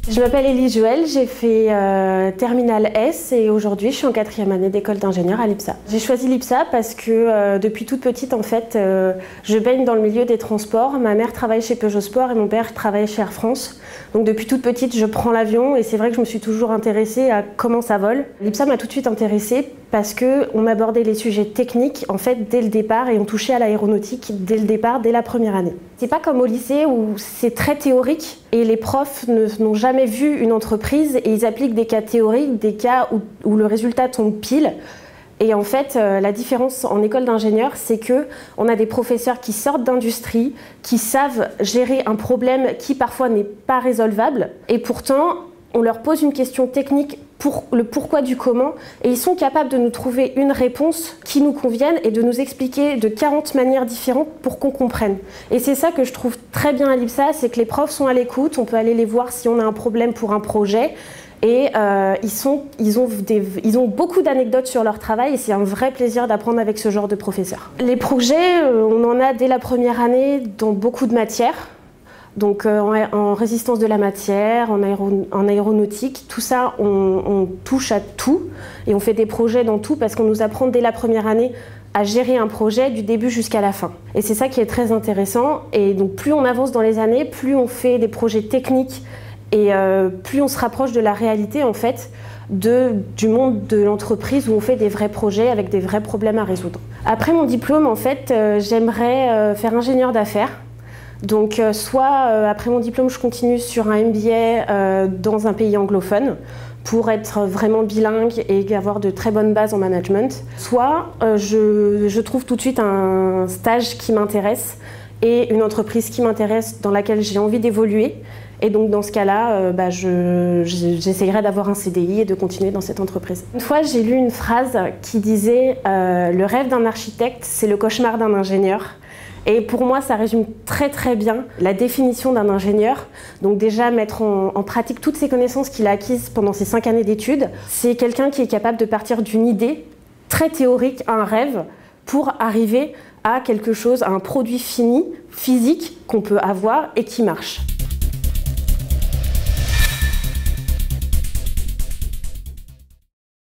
Je m'appelle Élise Joël, j'ai fait terminale S et aujourd'hui je suis en 4e année d'école d'ingénieur à l'IPSA. J'ai choisi l'IPSA parce que depuis toute petite en fait, je baigne dans le milieu des transports. Ma mère travaille chez Peugeot Sport et mon père travaille chez Air France. Donc depuis toute petite je prends l'avion et c'est vrai que je me suis toujours intéressée à comment ça vole. L'IPSA m'a tout de suite intéressée parce qu'on abordait les sujets techniques en fait dès le départ et on touchait à l'aéronautique dès le départ, dès la première année. C'est pas comme au lycée où c'est très théorique et les profs n'ont jamais vu une entreprise et ils appliquent des cas théoriques, des cas où le résultat tombe pile. Et en fait, la différence en école d'ingénieur, c'est qu'on a des professeurs qui sortent d'industrie, qui savent gérer un problème qui parfois n'est pas résolvable et pourtant on leur pose une question technique pour le pourquoi du comment et ils sont capables de nous trouver une réponse qui nous convienne et de nous expliquer de 40 manières différentes pour qu'on comprenne. Et c'est ça que je trouve très bien à l'IPSA, c'est que les profs sont à l'écoute, on peut aller les voir si on a un problème pour un projet et ils ont beaucoup d'anecdotes sur leur travail et c'est un vrai plaisir d'apprendre avec ce genre de professeurs. Les projets, on en a dès la première année dans beaucoup de matières. Donc en résistance de la matière, en aéronautique, tout ça, on touche à tout et on fait des projets dans tout parce qu'on nous apprend dès la première année à gérer un projet du début jusqu'à la fin. Et c'est ça qui est très intéressant. Et donc plus on avance dans les années, plus on fait des projets techniques et plus on se rapproche de la réalité en fait, du monde de l'entreprise où on fait des vrais projets avec des vrais problèmes à résoudre. Après mon diplôme, en fait, j'aimerais faire ingénieur d'affaires. Donc soit après mon diplôme je continue sur un MBA dans un pays anglophone pour être vraiment bilingue et avoir de très bonnes bases en management, soit je trouve tout de suite un stage qui m'intéresse et une entreprise qui m'intéresse dans laquelle j'ai envie d'évoluer et donc dans ce cas-là j'essayerai d'avoir un CDI et de continuer dans cette entreprise. Une fois j'ai lu une phrase qui disait le rêve d'un architecte c'est le cauchemar d'un ingénieur. Et pour moi, ça résume très très bien la définition d'un ingénieur. Donc déjà, mettre en pratique toutes ces connaissances qu'il a acquises pendant ces 5 années d'études. C'est quelqu'un qui est capable de partir d'une idée très théorique, à un rêve, pour arriver à quelque chose, à un produit fini, physique, qu'on peut avoir et qui marche.